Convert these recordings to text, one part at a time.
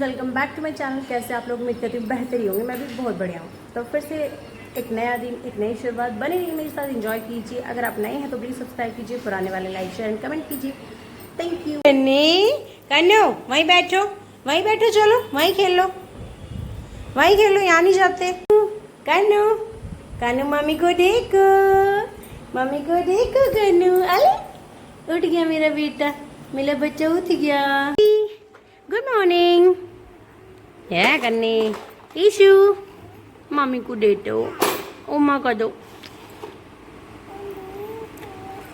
Welcome back to my channel. कैसे आप लोग? उम्मीद करती हूँ बेहतर ही होंगे। मैं भी बहुत बढ़िया हूँ। तो फिर से एक नया दिन, एक नई शुरुआत। बने रहिए मेरे साथ, एंजॉय कीजिए। अगर आप नए हैं तो प्लीज़ सब्सक्राइब कीजिए, पुराने वाले लाइक शेयर एंड कमेंट कीजिए। Thank you. कन्नू वहीं बैठो, वहीं बैठो, चलो वहीं खेल लो, वहीं खेलो, यहाँ नहीं जाते। कन्नू कन्नू मम्मी को देखो, मम्मी को देखो। कन्नू अरे उठ गया मेरा बेटा, मेरा बच्चा उठ गया। Good morning. क्या करने ईशु, मम्मी को दे दो, उम्मा का दो।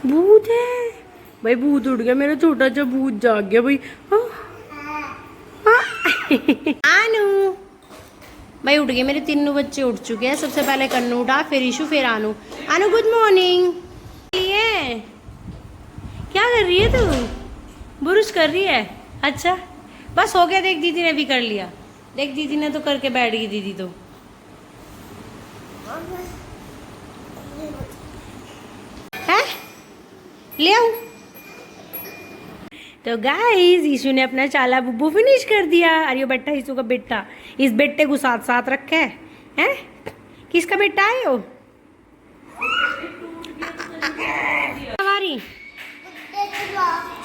भूत है भाई, भूत उठ गया मेरा छोटा सा भूत, जाग गया भाई। आनू भाई उठ गए मेरे, तीनों बच्चे उठ चुके हैं। सबसे पहले कन्नू उठा, फिर ईशु, फिर आनू। आनू गुड मॉर्निंग। क्या कर रही है तू? बुरुश कर रही है? अच्छा बस हो गया। देख दीदी ने भी कर लिया, देख दीदी ने तो करके बैठ गई। दीदी तो है ले आऊं। तो गाइस ईशु ने अपना चाला बुब्बू फिनिश कर दिया। अरे बेटा, ईशु का बेटा, इस बेटे को साथ साथ रखा है? किसका बेटा है वो? सवारी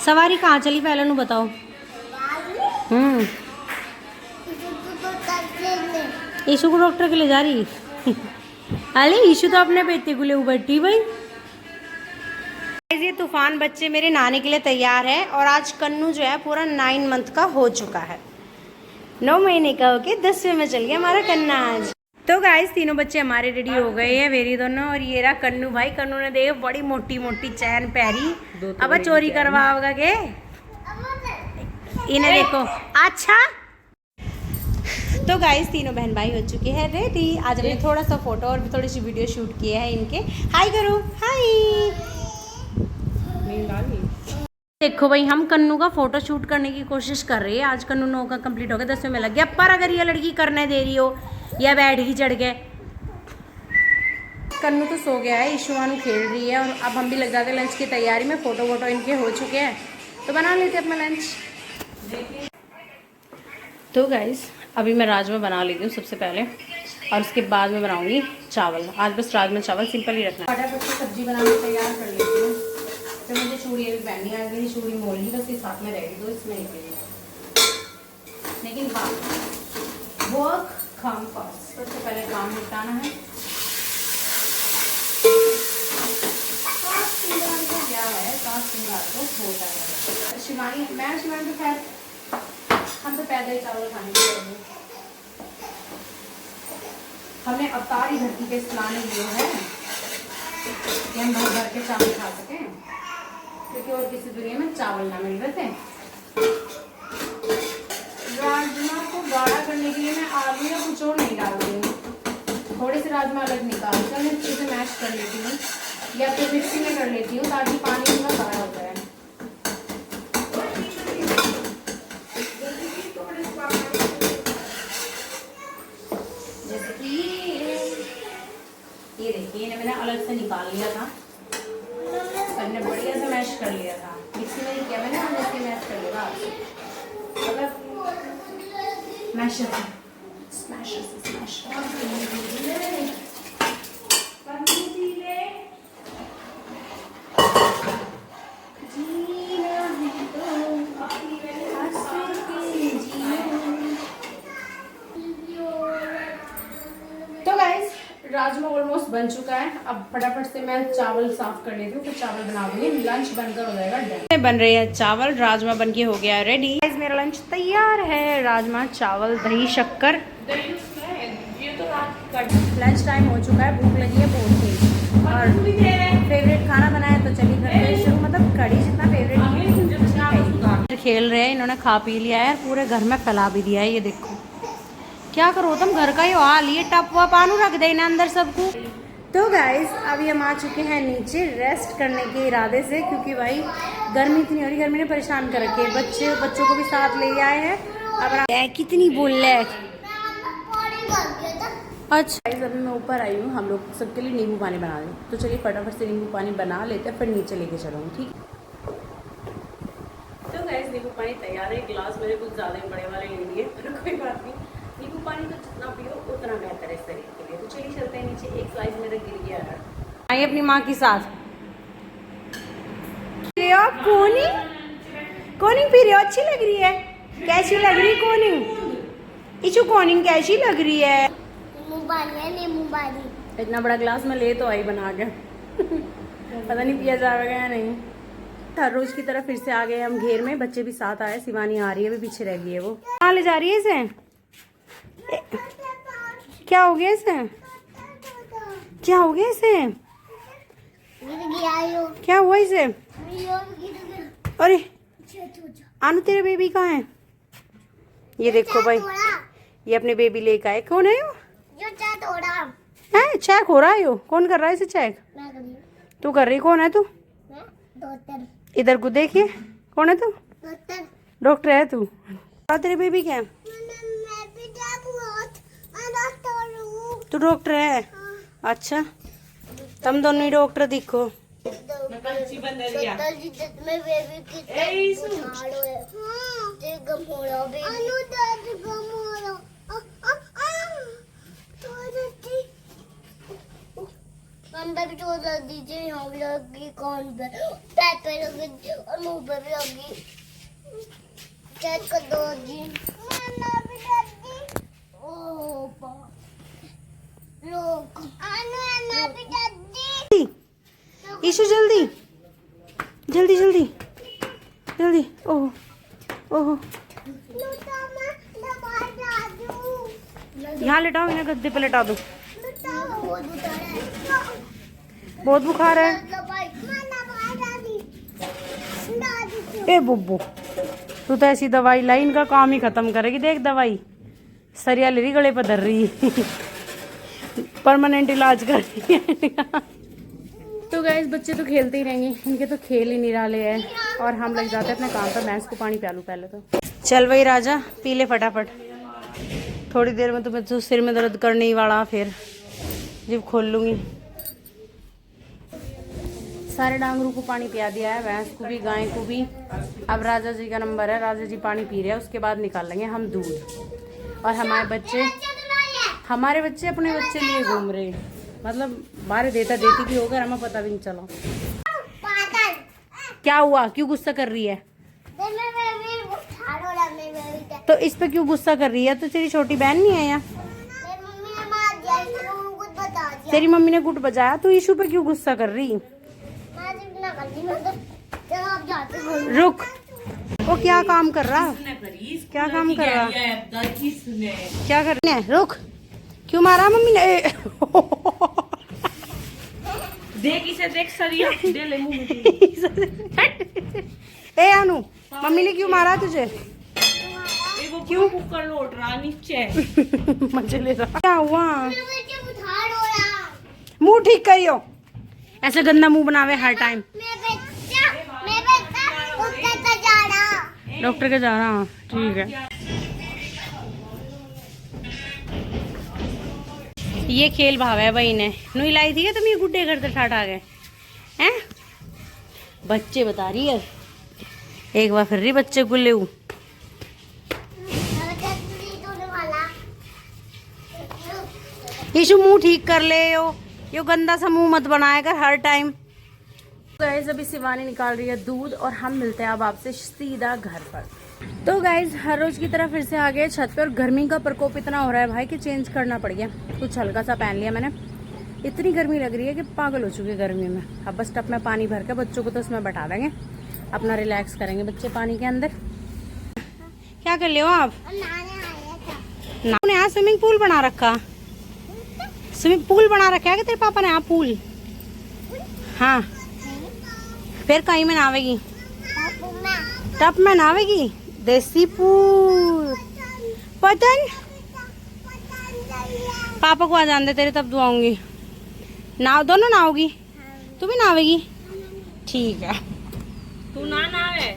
सवारी कहाँ चली पहले नु बताओ। ईशु को डॉक्टर के ले जा रही। अरे ईशु तो अपने बेटे को ले बैठी भाई। ये तूफान बच्चे मेरे नहाने के लिए तैयार है। और आज कन्नू जो है पूरा 9 मंथ का हो चुका है, 9 महीने का होके 10वें में चल गया हमारा कन्ना आज। तो गाइस तीनों बच्चे हमारे रेडी हो गए हैं, वेरी दोनों। और ये रहा कन्नू भाई। कन्नू ने देख बड़ी मोटी मोटी चैन पैरी, अब चोरी करवाओगा के इन्हें देखो। अच्छा तो गाइस तीनों बहन भाई हो चुके हैं रेडी। आज हमने थोड़ा सा फोटो और थोड़ी सी वीडियो शूट किए हैं इनके। हाय करो, हाय। देखो भाई, हम कन्नू का फोटो शूट करने की कोशिश कर रहे हैं। आज कन्नू 9 का कंप्लीट हो गया, 10वें में लग गया। पर अगर ये लड़की करने दे रही हो या बैठ ही चढ़ गए। कन्नू तो सो गया है, ईशुआनू खेल रही है। और अब हम भी लग जाते हैं लंच की तैयारी में। फोटो वोटो इनके हो चुके हैं तो बना लेते अपना लंच। तो गाइस अभी मैं राजमा बना लेती हूँ सबसे पहले, और उसके बाद में बनाऊंगी चावल। आज बस राजमा चावल सिंपल ही रखना है। फटाफट से सब्जी बना के तैयार कर लेती हूँ। तो मुझे चूड़ी अभी पहननी आ गई, चूड़ी मोल ली, बस इस हाथ में रहेगी तो इसमें निकलेगी। लेकिन हाँ, वर्क काम फर्स्ट, सबसे पहले काम निपटाना है। क्या है सात सिंगार को होता है। शिवानी, मैं शिवानी तो खैर हम तो पैदल चावल खाने के लिए हमने अवतार ही धरती पे इसलिए दिया है कि हम भर भर के चावल खा सकें, क्योंकि और किसी दुनिया में चावल ना मिल रहे थे। राजमा को गाढ़ा करने के लिए मैं आलू या कुछ और नहीं डाल रही हूँ। थोड़े से राजमा अलग निकाल कर मैं अच्छे से मैश कर लेती हूँ, या फिर मिक्सी में कर लेती हूँ ताकि पानी में गाढ़ा हो जाए। जैसे कि ये देखिए, इन्हें मैंने अलग से निकाल लिया था, हमने बढ़िया से मैश कर लिया था। मिक्सी में नहीं किया मैंने, अलग से मैश कर लिया। मतलब मैशर राजमा ऑलमोस्ट बन चुका है। अब फटाफट से मैं चावल साफ कर लेती हूँ, फिर चावल बना दूंगी। लंच बनकर हो जाएगा डन। बन रही है चावल, राजमा बन के हो गया है रेडी। मेरा लंच तैयार है, राजमा चावल दही शक्कर। लंच टाइम हो चुका है, भूख लगी है बहुत तेज। और फेवरेट खाना बनाया तो चलिए करते शुरू। मतलब कड़ी जितना फेवरेट नहीं है। खेल रहे हैं, इन्होंने खा पी लिया है, पूरे घर में फैला भी दिया है। ये देखो क्या करो तुम, घर का ही हाल, ये टप व पानू रख देना अंदर सबको। तो गाइस अभी हम आ चुके हैं नीचे रेस्ट करने के इरादे से, क्योंकि भाई गर्मी इतनी हो रही, गर्मी ने परेशान कर रखे। बच्चों को भी साथ ले आए हैं। अब कितनी बोल रहे। अच्छा अभी मैं ऊपर आई हूँ, हम लोग सबके लिए नींबू पानी बना रही हूँ। तो चलिए फटाफट से नींबू पानी बना लेते हैं, फिर नीचे लेके चलूँगी। ठीक। तो गाइस नींबू पानी तैयार है। गिलास मेरे कुछ ज़्यादा ही बड़े वाले ले लिए, पर कोई बात नहीं, नींबू पानी तो जितना पियो उतना बेहतर है शरीर के लिए। तो चलिए चलते हैं नीचे, एक स्लाइस मेरा गिर गया है। आइए अपनी माँ के साथ। कोनिंग पी रही हो, अच्छी लग रही है। कैसी लग रही कोनिंग? इशू कोनिंग कैसी लग रही है? नींबू पानी इतना बड़ा गिलास में ले तो आई बना के पता नहीं पिया जाएगा या नहीं। हर रोज की तरह फिर से आ गए हम घेर में। बच्चे भी साथ आए, शिवानी आ रही है, अभी पीछे रह गई है। वो कहाँ ले जा रही है इसे? क्या हो गया इसे? क्या हो गया इसे? क्या हुआ इसे? अरे आनू तेरे बेबी कहाँ है? ये देखो भाई, ये अपने बेबी लेकर आए। कौन है वो? है चेक हो रहा है। यो कौन कर रहा है इसे चेक? तू कर रही? कौन है तू? इधर को देखिए, कौन है तू? डॉक्टर है तू? तेरे बेबी क्या है? तू डॉक्टर है? अच्छा, तुम दोनों ही डॉक्टर दिखो। भी तो दीजिए, यहाँ भी लगी, कान पे, पैर पे लगी और मुंह पे भी लगी। चेक कर दो जी। ईशु जल्दी जल्दी जल्दी जल्दी। ओह ओह, यहाँ लेटाओ, इन्हें गद्दे पे लेटा दो। बहुत बुखार है। ए बुब्बू, तू तो ऐसी दवाई लाई, इनका काम ही खत्म करेगी। देख दवाई सरिया ले रही, गले पर धर रही है परमानेंट इलाज कर रही है। तो गाइस बच्चे तो खेलते ही रहेंगे, इनके तो खेल ही निराले हैं। और हम लग जाते हैं अपने काम पर। भैंस को पानी पिला लूँ पहले तो। चल भाई राजा, पी ले फटाफट। थोड़ी देर में तुम्हें तो सिर में दर्द करने ही वाला, फिर जिब खोल लूँगी। सारे डांगरू को पानी पिया दिया है, भैंस को भी, गाय को भी। अब राजा जी का नंबर है, राजा जी पानी पी रहे हैं, उसके बाद निकाल लेंगे हम दूध। और हमारे बच्चे अपने बच्चे लिए घूम रहे, मतलब बाहर देता देती भी होगा, हमें पता भी नहीं चला। क्या हुआ? क्यों गुस्सा कर रही है? तो इस पे क्यों गुस्सा कर रही है? तो तेरी छोटी बहन नहीं है यहाँ? तेरी मम्मी ने गुट बजाया, तो ईशू पे क्यों गुस्सा कर रही? रुक, वो क्या काम कर रहा? क्या काम कर रहा? क्या कर रही है? रुक, क्यों मारा मम्मी ने? देख इसे, देख सरिया दे ले मुंह में। ए अनु, मम्मी ने क्यों मारा तुझे? क्यों कुकर लौट रहा नीचे? मजे ले रहा। क्या हुआ? मुंह ठीक करियो, ऐसे गंदा मुंह बनावे हर टाइम। डॉक्टर के जा रहा। ठीक है, ये खेल भाव है भाई ने नुई लाई थी। तुम ये गुड्डे करते ठाट आ गए हैं? बच्चे बता रही है, एक बार फिर रही बच्चे को ले। ईशु मुंह ठीक कर ले, यो गंदा सा मुंह मत बनाया कर हर टाइम। गाइस अभी शिवानी निकाल रही है दूध, और हम मिलते हैं अब आपसे सीधा घर पर। तो गाइस हर रोज की तरह फिर से आ गए छत पे, और गर्मी का प्रकोप इतना हो रहा है भाई कि चेंज करना पड़ गया। कुछ हल्का सा पहन लिया मैंने, इतनी गर्मी लग रही है कि पागल हो चुकी है गर्मी में। अब बस टब में पानी भर के बच्चों को तो उसमें बैठा देंगे, अपना रिलैक्स करेंगे बच्चे पानी के अंदर। क्या कर ले हो आप? यहाँ स्विमिंग पूल बना रखा, स्विमिंग पूल बना रखा है कि तेरे पापा ने? यहाँ पूल, हाँ। फिर कहीं में नावेगी? टब में नावेगी? देसी पूल पतन। पापा को आ जान दे तेरे, तब दुआऊंगी। नाव दोनों नाओगी? तू भी नावेगी? ठीक है। तू ना नहावे,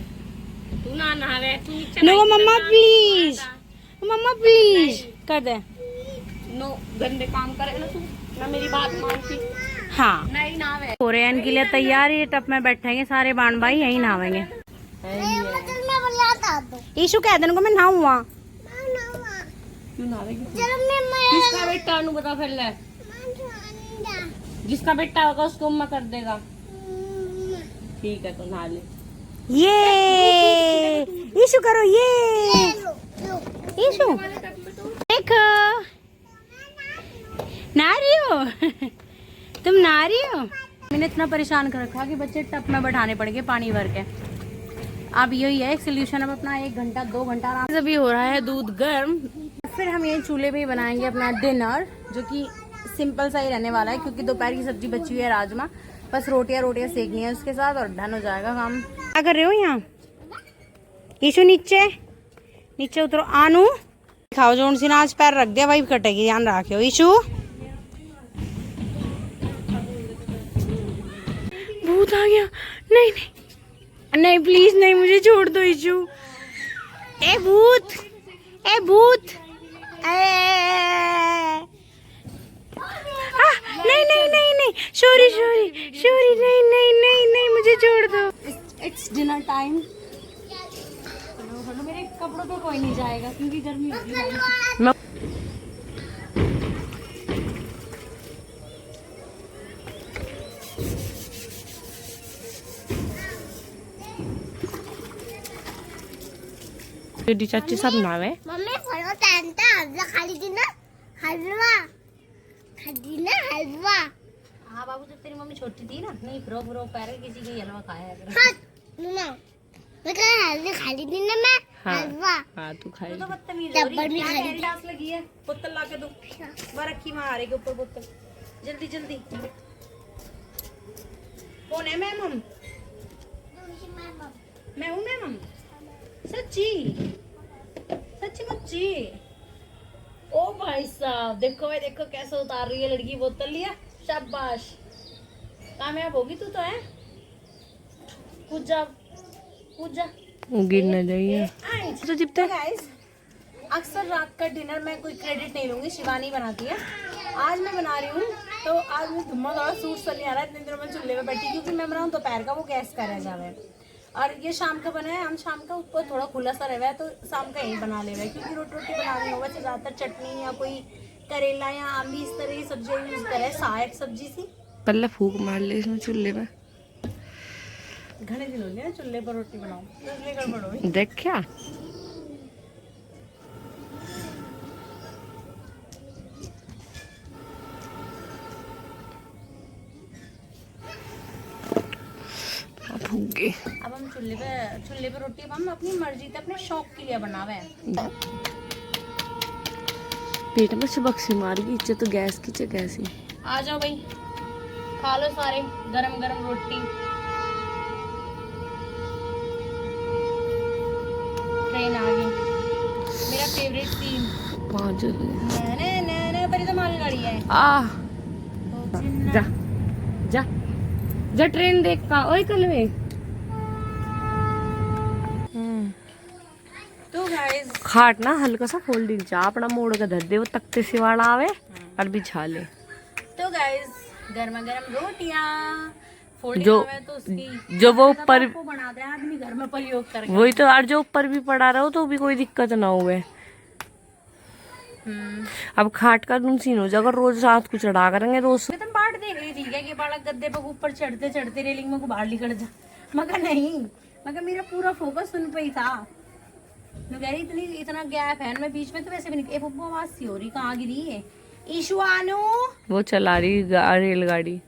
तू ना नहावे, तू नीचे। नो मम्मा प्लीज, मम्मा प्लीज कर दे। नो गंदे काम करे ना तू, ना मेरी बात मानती। हाँ, नहीं नहावे। हो रहे हैं इनके लिए तैयार। ये टब में बैठेंगे सारे बाण भाई, यही नहावेंगे। मैं बोला था तो ईशु कह देने को मैं नहाऊं वहाँ। क्यों ना आवेगी? चलो मैं किसका बेटा अनु बता फिर ले। जिसका बेटा होगा उसको उम्मा कर देगा। ठीक है तो नहा ले। ये ईशु करो ये ईशु देखो नहा रही हो तुम नहा रही हो। मैंने इतना परेशान कर रखा कि बच्चे टप में बैठाने पड़ गए पानी भर के। अब यही है एक सोल्यूशन। अब अपना 1 घंटा 2 घंटा आराम से। अभी हो रहा है दूध गर्म। फिर हम ये चूल्हे पे ही बनाएंगे अपना डिनर, जो कि सिंपल सा ही रहने वाला है क्योंकि दोपहर की सब्जी बची हुई है राजमा। बस रोटियां सेकनी है उसके साथ और डन हो जाएगा काम। क्या कर रहे हो यहाँ? ईशु नीचे उतरो। आनू खाओ जोन सी आज पैर रख दिया भाई कटेगी, ध्यान रखियो। ईशु भूत आ गया। नहीं नहीं नहीं प्लीज नहीं, मुझे छोड़ दो ईशु। ए भूत ए भूत नहीं नहीं नहीं नहीं सॉरी सॉरी सॉरी नहीं नहीं नहीं नहीं मुझे छोड़ दो। It's dinner time. मेरे कपड़ों पे कोई नहीं जाएगा क्योंकि गर्मी होगी। चाची सब नावे मम्मी फलो टांटा हलवा खाली थी ना, हलवा खाली ना हलवा। हाँ बाबू जब तेरी मम्मी छोटी थी ना, नहीं फ्रो पैर किसी के हलवा खाया है। हाँ मम्मा मैं कहा हलवा खाली थी ना मैं। हाँ। हलवा हाँ तू खाई। तो बदतमीज हो रही डब्बल में है। खाली थी। डांस लगी है। बोतल ला के दो। वहाँ रखी वहाँ आ रही के ऊपर बोतल। जल्दी जल्दी। कौन है मैम? मैं हूँ मैम। सच्ची सच्ची मुच्ची। ओ भाई साहब देखो भाई देखो कैसे उतार रही है लड़की। बोतल लिया, शाबाश कामयाब होगी तू तो है। कूद जा कूद जा। गिर न जाइए तो जिपते। गाइस अक्सर रात का डिनर मैं कोई क्रेडिट नहीं लूंगी, शिवानी बनाती है। आज मैं बना रही हूँ तो आज मुझे थोड़ा सूट सा नहीं आ रहा है। इतने दिनों में चूल्हे में बैठी क्योंकि मैं बनाऊँ दोपहर का, वो गैस का रह जावे। और ये शाम का बना है। हम शाम का ऊपर थोड़ा खुला सा रहा है तो शाम का यही बना ले रहे क्योंकि रोटी बना रही होगा। ज़्यादातर चटनी या कोई करेला या आलू इस तरह की सब्जियाँ यूज करे, सहायक सब्जी सी। पहले फूक मार ले इसमें चूल्हे में। घने दिन हो गए चूल्हे पर रोटी बनाओ तो इसलिए गड़बड़ हो गई। देख क्या फूके। अब हम चूल्हे पे रोटी अब हम अपनी मर्जी से अपने शौक के लिए बनावे हैं। पेट में से बक्सी मार गई इज्जत तो गैस की जगह से। आ जाओ भाई खा लो सारे गरम गरम रोटी। ट्रेन आ गई, मेरा फेवरेट सीन। 5 ने पर तो मालगाड़ी है। आ जा जा जा ट्रेन देख का ओए कलवे। तो गाइस खाट ना हल्का सा फोल्डिंग जा अपना मोड़ का धर दे, वो तख्ते से वाला आवे और बिछा ले। तो गाइस गर्मा गर्म रोटियां जो तो उसकी जो वो ऊपर बनाते हैं आदमी घर में प्रयोग करके। वही तो, और जो ऊपर भी पड़ा रहो तो भी कोई दिक्कत ना हुए। अब खाट का तुम सीन हो जाएगा, रोज रात को चढ़ा करेंगे रोज। तुम बाट देख रही थी क्या कि बालक गद्दे पे ऊपर चढ़ते चढ़ते रेलिंग में को बाहर निकल जा। मगर नहीं, मगर मेरा पूरा फोकस उन पे ही था। मैं कह रही इतना गैप है मैं बीच में तो वैसे भी नहीं। पप्पू आवाज सी हो रही, कहाँ गिरी है ईशु? आनो वो चला रही रेलगाड़ी।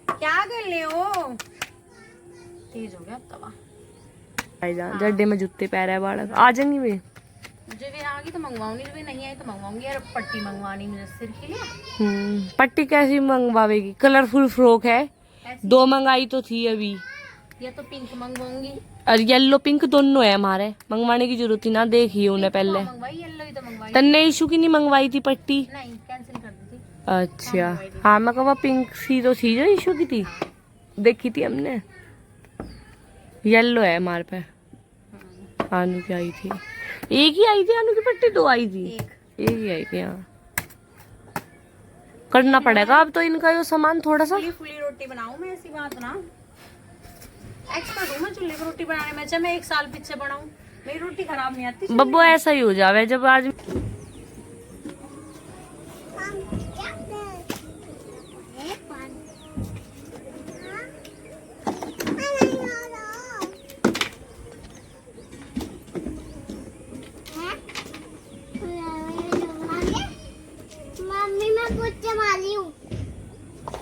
क्या कर ले हो? तेज हो गया तवा। जड्डे में जूते पैर है बालक। आ जाएंगी वे। मुझे भी आगी तो मंगवाऊंगी, जो भी नहीं आई तो मंगवाऊंगी। यार पट्टी मंगवानी मुझे सिर के लिए। पट्टी कैसी मंगवावेगी? कलरफुल फ्रॉक है, 2 मंगाई तो थी अभी। या तो पिंक मंगवाऊंगी और येलो पिंक दोनों है हमारे। मंगवाने की जरूरत ही ना, देखी उन्हें पहले। मंगवाई येलो ही तो मंगवाई। तन्ने इशू की नहीं मंगवाई थी पट्टी? नहीं कैंसिल कर दी थी। अच्छा हाँ, मैं कहा पिंक सी तो थी जो इशू की थी, देखी थी हमने। येलो है हमारे पे। आनू की आई थी, एक ही आई थी। आनू की पट्टी 2 आई थी, एक ही आई थी। हाँ करना पड़ेगा अब तो इनका यो सामान थोड़ा सा। फुली रोटी बनाऊं मैं, ऐसी बात ना। एक्सपर्ट हूँ मैं चूल्हे पर रोटी बनाने में। अच्छा मैं 1 साल पीछे बनाऊं, मेरी रोटी खराब नहीं आती। बब्बू ऐसा ही हो जावे जब आज मम्मी मैं पोछा मारी हूँ,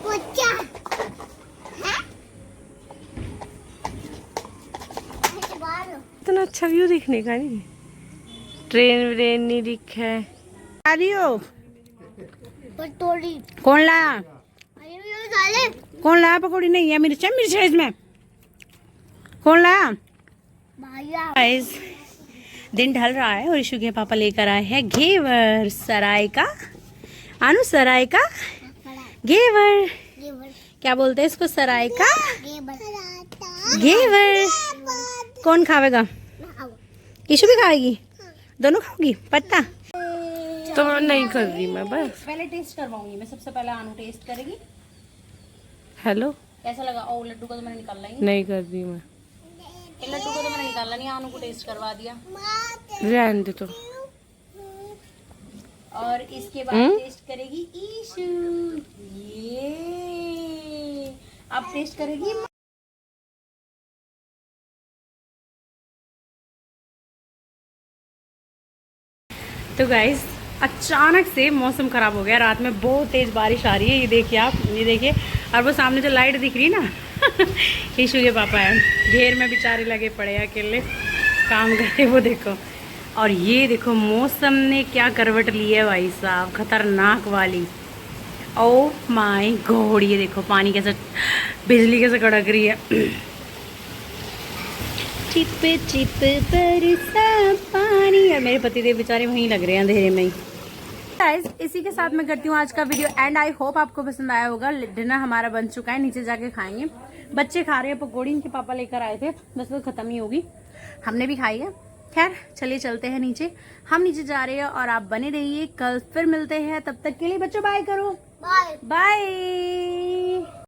पोछा इतना अच्छा व्यू दिखने का नहीं, ट्रेन व्रेन नहीं दिख है। आ रही हो? पटोरी कौन लाया? ये साले कौन लाया? पकौड़ी नहीं है, मिर्च है इसमें। कौन लाया? भैया गाइस दिन ढल रहा है और ईशु के पापा लेकर आए हैं घेवर सराय का। आनु सराय का घेवर, क्या बोलते हैं इसको? सराय का घेवर। कौन खावेगा? ईशु भी खाएगी? दोनों खाओगी? पत्ता तो नहीं कर रही मैं, बस पहले टेस्ट करवाऊंगी मैं। सबसे पहले आनु टेस्ट करेगी। हेलो कैसा लगा? ओ लड्डू को तो मैंने निकाला ही नहीं कर रही मैं, नहीं। लड्डू को तो मैंने निकाला नहीं, आनु को टेस्ट करवा दिया। रहने दे तो। और इसके बाद टेस्ट करेगी ईशु। ये अब टेस्ट करेगी। तो गाइस अचानक से मौसम खराब हो गया, रात में बहुत तेज बारिश आ रही है। ये देखिए आप, ये देखिए। और वो सामने जो लाइट दिख रही है ना ईशु के पापा है, घेर में बेचारे लगे पड़े हैं अकेले काम करते, वो देखो। और ये देखो मौसम ने क्या करवट ली है भाई साहब, खतरनाक वाली। ओ माय गॉड, ये देखो पानी कैसे, बिजली कैसे कड़क रही है। चिप चिप बरसा पानी। और मेरे पतिदेव बेचारे वहीं लग रहे हैं अंधेरे में ही। गाइस इसी के साथ मैं करती हूँ आज का वीडियो एंड। आई होप आपको पसंद आया होगा। डिनर हमारा बन चुका है, नीचे जाके खाएंगे। बच्चे खा रहे हैं पकौड़ी, इनके पापा लेकर आए थे, बस वो खत्म ही होगी, हमने भी खाई है। खैर चलिए चलते हैं नीचे, हम नीचे जा रहे हैं और आप बने रहिए। कल फिर मिलते हैं, तब तक के लिए बच्चों बाय करो। Bye bye.